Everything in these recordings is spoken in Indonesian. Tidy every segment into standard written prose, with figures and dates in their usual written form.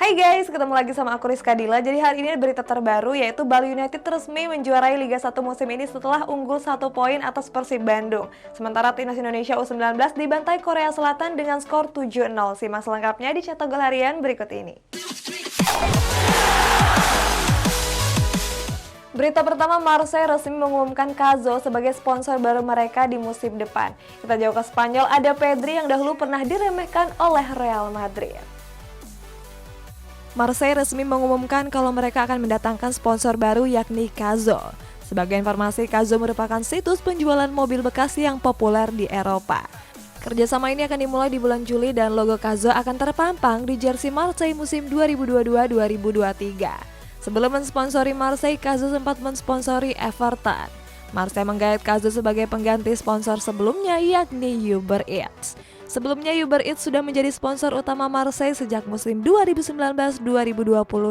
Hai guys, ketemu lagi sama aku Rizka Dila. Jadi hari ini ada berita terbaru yaitu Bali United resmi menjuarai Liga 1 musim ini setelah unggul 1 poin atas Persib Bandung. Sementara Timnas Indonesia U19 dibantai Korea Selatan dengan skor 7-0. Simak selengkapnya di Cetak Gol Harian berikut ini. Berita pertama, Marseille resmi mengumumkan Cazzo sebagai sponsor baru mereka di musim depan. Kita jauh ke Spanyol, ada Pedri yang dahulu pernah diremehkan oleh Real Madrid. Marseille resmi mengumumkan kalau mereka akan mendatangkan sponsor baru yakni Cazzo. Sebagai informasi, Cazzo merupakan situs penjualan mobil bekas yang populer di Eropa. Kerjasama ini akan dimulai di bulan Juli dan logo Cazzo akan terpampang di jersey Marseille musim 2022-2023. Sebelum mensponsori Marseille, Cazzo sempat mensponsori Everton. Marseille menggait Cazzo sebagai pengganti sponsor sebelumnya yakni Uber Eats. Sebelumnya Uber Eats sudah menjadi sponsor utama Marseille sejak musim 2019-2020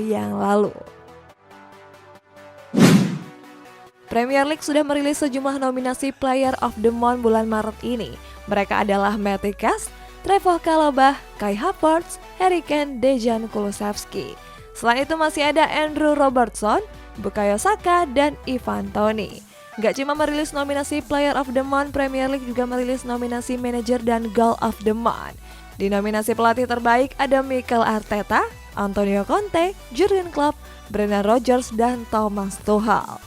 yang lalu. Premier League sudah merilis sejumlah nominasi Player of the Month bulan Maret ini. Mereka adalah Matty Cash, Trevor Chalobah, Kai Havertz, Harry Kane, Dejan Kulusevski. Selain itu masih ada Andrew Robertson, Bukayo Saka, dan Ivan Toney. Gak cuma merilis nominasi Player of the Month, Premier League juga merilis nominasi Manager dan Goal of the Month. Di nominasi pelatih terbaik ada Mikel Arteta, Antonio Conte, Jurgen Klopp, Brendan Rodgers, dan Thomas Tuchel.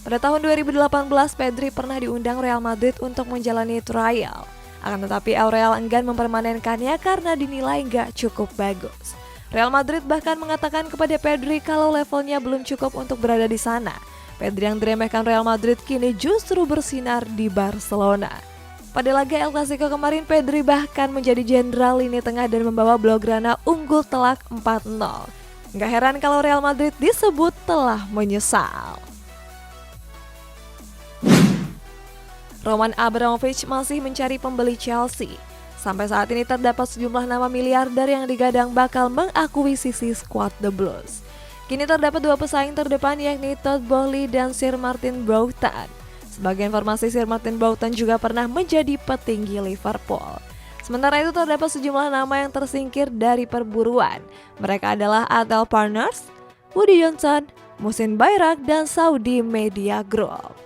Pada tahun 2018, Pedri pernah diundang Real Madrid untuk menjalani trial. Akan tetapi Real enggan mempermanenkannya karena dinilai gak cukup bagus. Real Madrid bahkan mengatakan kepada Pedri kalau levelnya belum cukup untuk berada di sana. Pedri yang diremehkan Real Madrid kini justru bersinar di Barcelona. Pada laga El Clasico kemarin, Pedri bahkan menjadi jenderal lini tengah dan membawa Blaugrana unggul telak 4-0. Gak heran kalau Real Madrid disebut telah menyesal. Roman Abramovich masih mencari pembeli Chelsea. Sampai saat ini terdapat sejumlah nama miliarder yang digadang bakal mengakuisisi skuad The Blues. Kini terdapat dua pesaing terdepan yakni Todd Boehly dan Sir Martin Broughton. Sebagai informasi, Sir Martin Broughton juga pernah menjadi petinggi Liverpool. Sementara itu terdapat sejumlah nama yang tersingkir dari perburuan. Mereka adalah Adel Partners, Woody Johnson, Muhsin Bayrak, dan Saudi Media Group.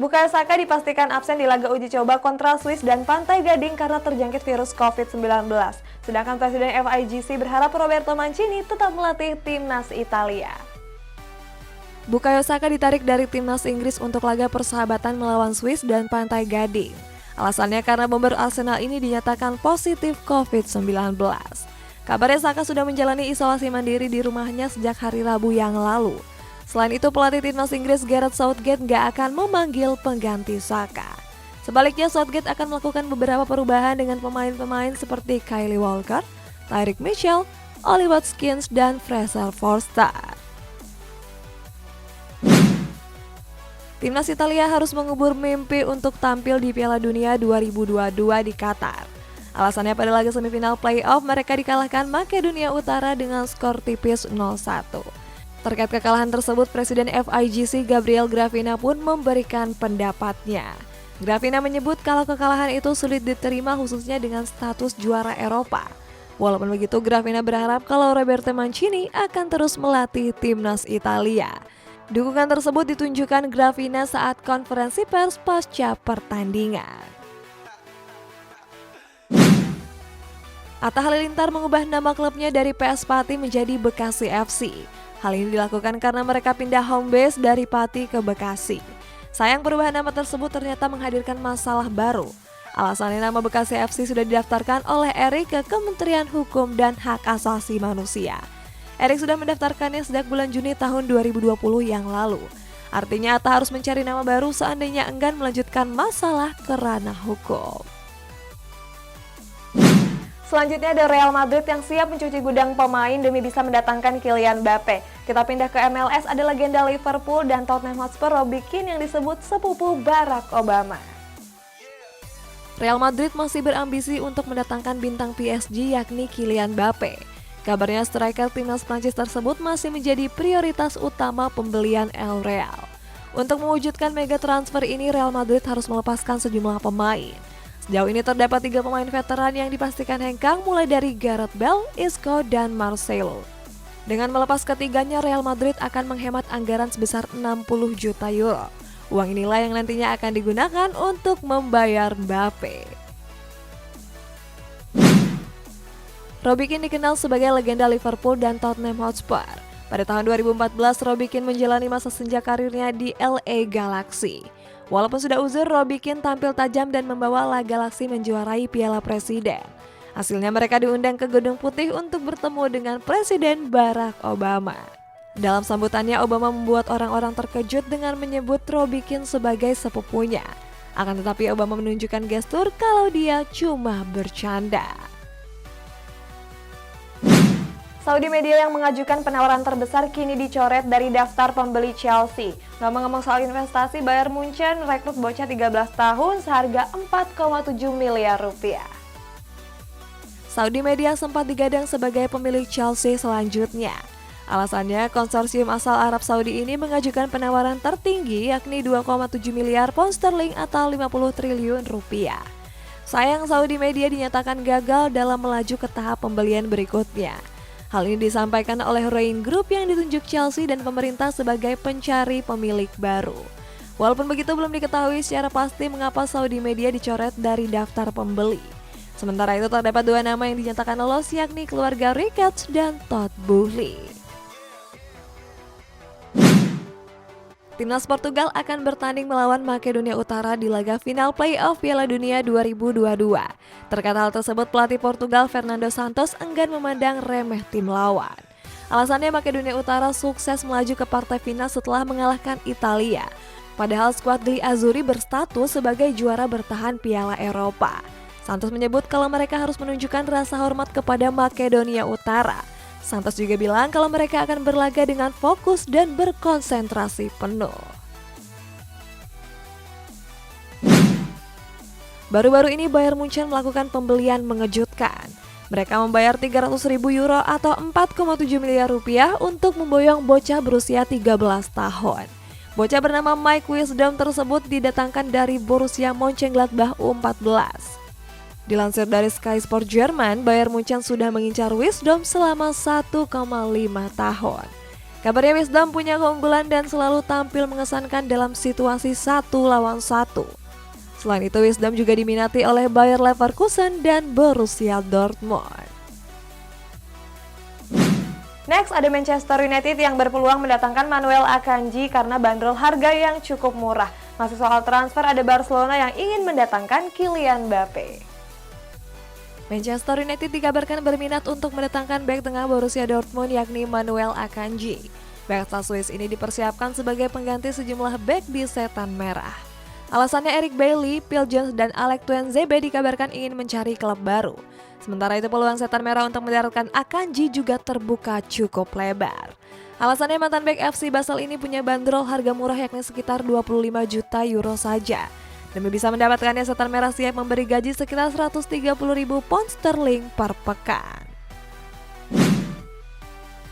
Bukayo Saka dipastikan absen di laga uji coba kontra Swiss dan Pantai Gading karena terjangkit virus COVID-19. Sedangkan Presiden FIGC berharap Roberto Mancini tetap melatih timnas Italia. Bukayo Saka ditarik dari timnas Inggris untuk laga persahabatan melawan Swiss dan Pantai Gading. Alasannya karena bomber Arsenal ini dinyatakan positif COVID-19. Kabarnya Saka sudah menjalani isolasi mandiri di rumahnya sejak hari Rabu yang lalu. Selain itu, pelatih timnas Inggris Gareth Southgate gak akan memanggil pengganti Saka. Sebaliknya, Southgate akan melakukan beberapa perubahan dengan pemain-pemain seperti Kyle Walker, Tyreek Mitchell, Ollie Watkins, dan Fraser Forster. Timnas Italia harus mengubur mimpi untuk tampil di Piala Dunia 2022 di Qatar. Alasannya pada laga semifinal playoff mereka dikalahkan Makedonia Utara dengan skor tipis 0-1. Terkait kekalahan tersebut, Presiden FIGC Gabriel Gravina pun memberikan pendapatnya. Gravina menyebut kalau kekalahan itu sulit diterima khususnya dengan status juara Eropa. Walaupun begitu, Gravina berharap kalau Roberto Mancini akan terus melatih timnas Italia. Dukungan tersebut ditunjukkan Gravina saat konferensi pers pasca pertandingan. Atta Halilintar mengubah nama klubnya dari PS Pati menjadi Bekasi FC. Hal ini dilakukan karena mereka pindah home base dari Pati ke Bekasi. Sayang perubahan nama tersebut ternyata menghadirkan masalah baru. Alasannya nama Bekasi FC sudah didaftarkan oleh Erik ke Kementerian Hukum dan Hak Asasi Manusia. Erik sudah mendaftarkannya sejak bulan Juni tahun 2020 yang lalu. Artinya Atta harus mencari nama baru seandainya enggan melanjutkan masalah ke ranah hukum. Selanjutnya ada Real Madrid yang siap mencuci gudang pemain demi bisa mendatangkan Kylian Mbappe. Kita pindah ke MLS, ada legenda Liverpool dan Tottenham Hotspur Robbie Keane yang disebut sepupu Barack Obama. Real Madrid masih berambisi untuk mendatangkan bintang PSG yakni Kylian Mbappe. Kabarnya striker timnas Prancis tersebut masih menjadi prioritas utama pembelian El Real. Untuk mewujudkan mega transfer ini, Real Madrid harus melepaskan sejumlah pemain. Sejauh ini terdapat 3 pemain veteran yang dipastikan hengkang mulai dari Gareth Bale, Isco, dan Marcelo. Dengan melepas ketiganya, Real Madrid akan menghemat anggaran sebesar 60 juta euro. Uang inilah yang nantinya akan digunakan untuk membayar Mbappe. Robbie Keane dikenal sebagai legenda Liverpool dan Tottenham Hotspur. Pada tahun 2014, Robbie Keane menjalani masa senja karirnya di LA Galaxy. Walaupun sudah uzur, Robbie Keane tampil tajam dan membawa La Galaxy menjuarai Piala Presiden. Hasilnya mereka diundang ke Gedung Putih untuk bertemu dengan Presiden Barack Obama. Dalam sambutannya, Obama membuat orang-orang terkejut dengan menyebut Robbie Keane sebagai sepupunya. Akan tetapi Obama menunjukkan gestur kalau dia cuma bercanda. Saudi media yang mengajukan penawaran terbesar kini dicoret dari daftar pembeli Chelsea. Ngomong-ngomong soal investasi, Bayern Munchen rekrut bocah 13 tahun seharga 4,7 miliar rupiah. Saudi media sempat digadang sebagai pemilik Chelsea selanjutnya. Alasannya, konsorsium asal Arab Saudi ini mengajukan penawaran tertinggi yakni 2,7 miliar pound sterling atau 50 triliun rupiah. Sayang, Saudi media dinyatakan gagal dalam melaju ke tahap pembelian berikutnya. Hal ini disampaikan oleh Rain Group yang ditunjuk Chelsea dan pemerintah sebagai pencari pemilik baru. Walaupun begitu, belum diketahui secara pasti mengapa Saudi media dicoret dari daftar pembeli. Sementara itu terdapat 2 nama yang dinyatakan lolos yakni keluarga Ricketts dan Todd Boehly. Timnas Portugal akan bertanding melawan Makedonia Utara di laga final playoff Piala Dunia 2022. Terkait hal tersebut, pelatih Portugal Fernando Santos enggan memandang remeh tim lawan. Alasannya, Makedonia Utara sukses melaju ke partai final setelah mengalahkan Italia. Padahal skuad Gli Azzurri berstatus sebagai juara bertahan Piala Eropa. Santos menyebut kalau mereka harus menunjukkan rasa hormat kepada Makedonia Utara. Santos juga bilang kalau mereka akan berlaga dengan fokus dan berkonsentrasi penuh. Baru-baru ini Bayern Munchen melakukan pembelian mengejutkan. Mereka membayar 300.000 euro atau 4,7 miliar rupiah untuk memboyong bocah berusia 13 tahun. Bocah bernama Mike Wisdom tersebut didatangkan dari Borussia Mönchengladbach U14. Dilansir dari Sky Sport Jerman, Bayern Munchen sudah mengincar Wisdom selama 1,5 tahun. Kabarnya Wisdom punya keunggulan dan selalu tampil mengesankan dalam situasi 1 lawan 1. Selain itu, Wisdom juga diminati oleh Bayer Leverkusen dan Borussia Dortmund. Next, ada Manchester United yang berpeluang mendatangkan Manuel Akanji karena bandrol harga yang cukup murah. Masih soal transfer, ada Barcelona yang ingin mendatangkan Kylian Mbappe. Manchester United dikabarkan berminat untuk mendatangkan bek tengah Borussia Dortmund yakni Manuel Akanji. Bek asal Swiss ini dipersiapkan sebagai pengganti sejumlah bek di Setan Merah. Alasannya, Eric Bailly, Phil Jones, dan Alex Tuanzebe dikabarkan ingin mencari klub baru. Sementara itu peluang Setan Merah untuk mendaratkan Akanji juga terbuka cukup lebar. Alasannya, mantan bek FC Basel ini punya bandrol harga murah yakni sekitar 25 juta euro saja. Demi bisa mendapatkannya, Setan Merah siap memberi gaji sekitar 130.000 pound sterling per pekan.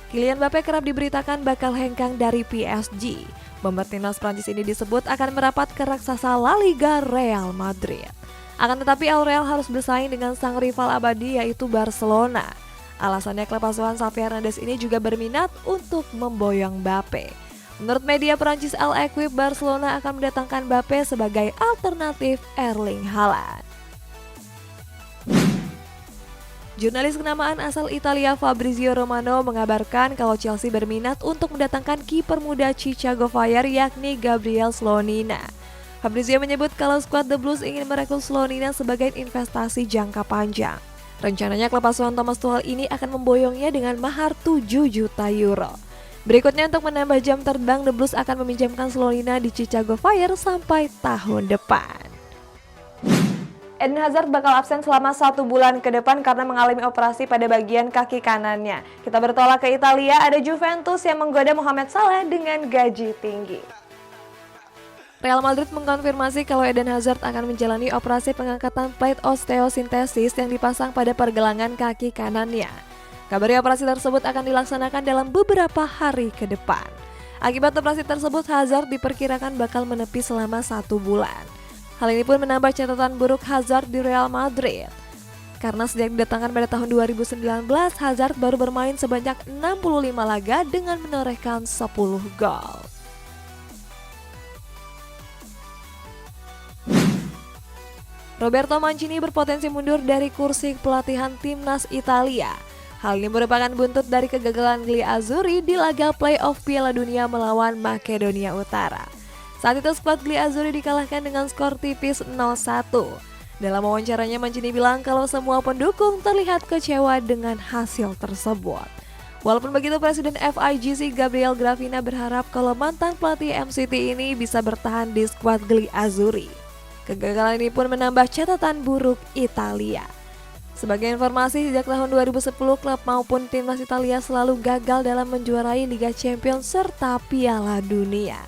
Kylian Mbappe kerap diberitakan bakal hengkang dari PSG. Bomber timnas Prancis ini disebut akan merapat ke raksasa La Liga Real Madrid. Akan tetapi Aurel harus bersaing dengan sang rival abadi yaitu Barcelona. Alasannya, klub asuhan Xavi Hernandez ini juga berminat untuk memboyong Mbappe. Menurut media Prancis El Equipe, Barcelona akan mendatangkan Mbappe sebagai alternatif Erling Haaland. Jurnalis kenamaan asal Italia Fabrizio Romano mengabarkan kalau Chelsea berminat untuk mendatangkan kiper muda Chicago Fire yakni Gabriel Slonina. Fabrizio menyebut kalau skuad The Blues ingin merekrut Slonina sebagai investasi jangka panjang. Rencananya klub asuhan Thomas Tuchel ini akan memboyongnya dengan mahar 7 juta euro. Berikutnya, untuk menambah jam terbang, The Blues akan meminjamkan Slonina di Chicago Fire sampai tahun depan. Eden Hazard bakal absen selama 1 bulan ke depan karena mengalami operasi pada bagian kaki kanannya. Kita bertolak ke Italia, ada Juventus yang menggoda Mohamed Salah dengan gaji tinggi. Real Madrid mengkonfirmasi kalau Eden Hazard akan menjalani operasi pengangkatan plate osteosintesis yang dipasang pada pergelangan kaki kanannya. Kabarnya operasi tersebut akan dilaksanakan dalam beberapa hari ke depan. Akibat operasi tersebut, Hazard diperkirakan bakal menepi selama 1 bulan. Hal ini pun menambah catatan buruk Hazard di Real Madrid. Karena sejak didatangkan pada tahun 2019, Hazard baru bermain sebanyak 65 laga dengan menorehkan 10 gol. Roberto Mancini berpotensi mundur dari kursi pelatihan timnas Italia. Hal ini merupakan buntut dari kegagalan Gli Azzurri di laga playoff Piala Dunia melawan Makedonia Utara. Saat itu skuad Gli Azzurri dikalahkan dengan skor tipis 0-1. Dalam wawancaranya, Mancini bilang kalau semua pendukung terlihat kecewa dengan hasil tersebut. Walaupun begitu, Presiden FIGC Gabriel Gravina berharap kalau mantan pelatih MCT ini bisa bertahan di skuad Gli Azzurri. Kegagalan ini pun menambah catatan buruk Italia. Sebagai informasi, sejak tahun 2010, klub maupun timnas Italia selalu gagal dalam menjuarai Liga Champions serta Piala Dunia.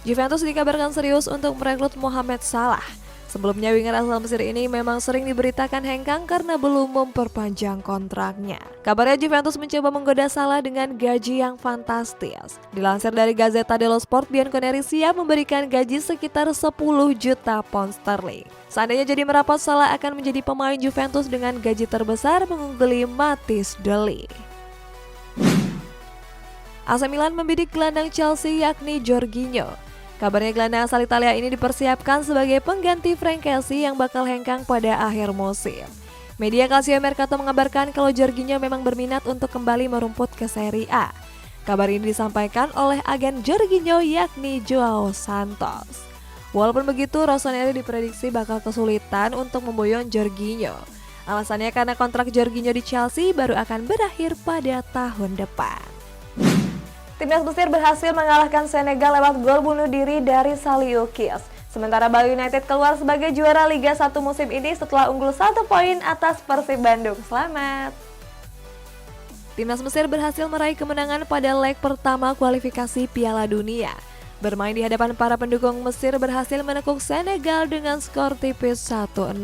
Juventus dikabarkan serius untuk merekrut Mohamed Salah. Sebelumnya, winger asal Mesir ini memang sering diberitakan hengkang karena belum memperpanjang kontraknya. Kabarnya Juventus mencoba menggoda Salah dengan gaji yang fantastis. Dilansir dari Gazzetta dello Sport, Bianconeri siap memberikan gaji sekitar 10 juta pound sterling. Seandainya jadi merapat, Salah akan menjadi pemain Juventus dengan gaji terbesar mengungguli Mathis De Ligt. AC Milan membidik gelandang Chelsea yakni Jorginho. Kabarnya gelandang asal Italia ini dipersiapkan sebagai pengganti Frank Kessie yang bakal hengkang pada akhir musim. Media Calcio Mercato mengabarkan kalau Jorginho memang berminat untuk kembali merumput ke Serie A. Kabar ini disampaikan oleh agen Jorginho yakni Joao Santos. Walaupun begitu, Rossoneri diprediksi bakal kesulitan untuk memboyong Jorginho. Alasannya karena kontrak Jorginho di Chelsea baru akan berakhir pada tahun depan. Timnas Mesir berhasil mengalahkan Senegal lewat gol bunuh diri dari Saliou Kiss. Sementara Bali United keluar sebagai juara Liga 1 musim ini setelah unggul 1 poin atas Persib Bandung. Selamat! Timnas Mesir berhasil meraih kemenangan pada leg pertama kualifikasi Piala Dunia. Bermain di hadapan para pendukung, Mesir berhasil menekuk Senegal dengan skor tipis 1-0.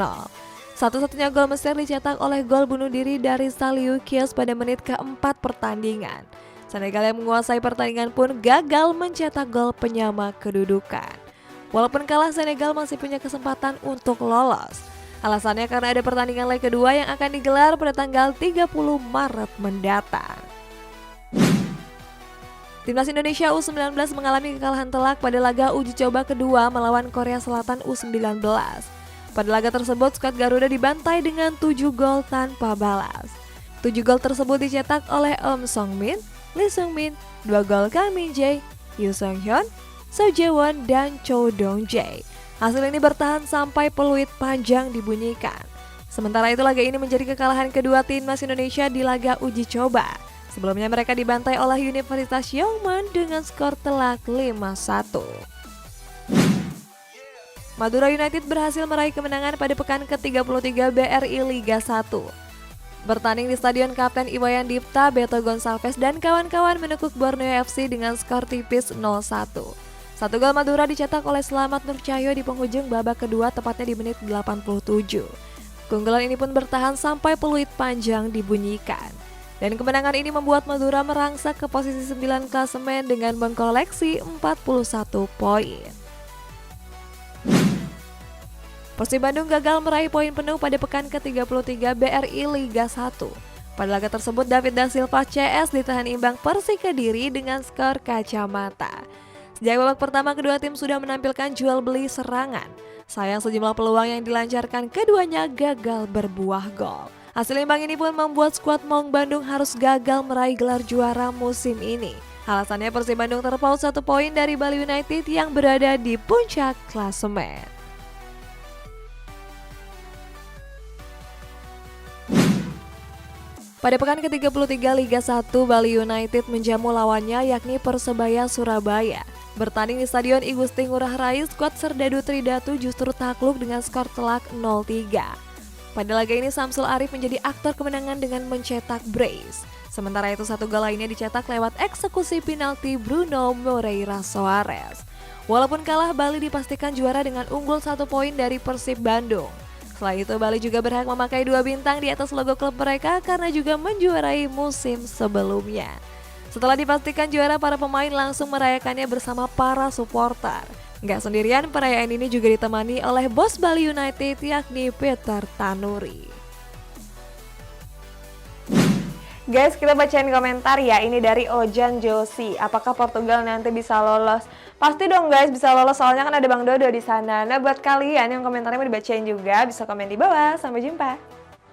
Satu-satunya gol Mesir dicetak oleh gol bunuh diri dari Saliou Kiss pada menit keempat pertandingan. Senegal yang menguasai pertandingan pun gagal mencetak gol penyama kedudukan. Walaupun kalah, Senegal masih punya kesempatan untuk lolos. Alasannya karena ada pertandingan leg kedua yang akan digelar pada tanggal 30 Maret mendatang. Timnas Indonesia U19 mengalami kekalahan telak pada laga uji coba kedua melawan Korea Selatan U19. Pada laga tersebut, skuad Garuda dibantai dengan 7 gol tanpa balas. 7 gol tersebut dicetak oleh Song Min, Lee Seung Min, 2 gol Kang Min Jae, Yoo Sung Hyun, Seo Jae Won, dan Cho Dong Jae. Hasil ini bertahan sampai peluit panjang dibunyikan. Sementara itu, laga ini menjadi kekalahan kedua timnas Indonesia di laga uji coba. Sebelumnya mereka dibantai oleh Universitas Yeoman dengan skor telak 5-1. Madura United berhasil meraih kemenangan pada pekan ke-33 BRI Liga 1. Bertanding di Stadion Kapten Iwayan Dipta, Beto Gonçalves dan kawan-kawan menekuk Borneo FC dengan skor tipis 0-1. 1 gol Madura dicetak oleh Slamet Nur Cahyo di penghujung babak kedua, tepatnya di menit 87. Keunggulan ini pun bertahan sampai peluit panjang dibunyikan. Dan kemenangan ini membuat Madura merangsak ke posisi 9 klasemen dengan mengkoleksi 41 poin. Persib Bandung gagal meraih poin penuh pada pekan ke-33 BRI Liga 1. Pada laga tersebut, David Da Silva CS ditahan imbang Persik Kediri dengan skor kacamata. Sejak babak pertama, kedua tim sudah menampilkan jual beli serangan. Sayang sejumlah peluang yang dilancarkan keduanya gagal berbuah gol. Hasil imbang ini pun membuat skuad Maung Bandung harus gagal meraih gelar juara musim ini. Alasannya Persib Bandung terpaut 1 poin dari Bali United yang berada di puncak klasemen. Pada pekan ke-33 Liga 1, Bali United menjamu lawannya yakni Persebaya Surabaya. Bertanding di Stadion I Gusti Ngurah Rai, skuad Serdadu Tridatu justru takluk dengan skor telak 0-3. Pada laga ini Samsul Arif menjadi aktor kemenangan dengan mencetak brace. Sementara itu 1 gol lainnya dicetak lewat eksekusi penalti Bruno Moreira Soares. Walaupun kalah, Bali dipastikan juara dengan unggul 1 poin dari Persib Bandung. Selain itu, Bali juga berhak memakai 2 bintang di atas logo klub mereka karena juga menjuarai musim sebelumnya. Setelah dipastikan juara, para pemain langsung merayakannya bersama para supporter. Nggak sendirian, perayaan ini juga ditemani oleh bos Bali United yakni Peter Tanuri. Guys, kita bacain komentar ya. Ini dari Ojan Josi. Apakah Portugal nanti bisa lolos? Pasti dong guys, bisa lolos soalnya kan ada Bang Dodo di sana. Nah, buat kalian yang komentarnya mau dibacain juga, bisa komen di bawah. Sampai jumpa.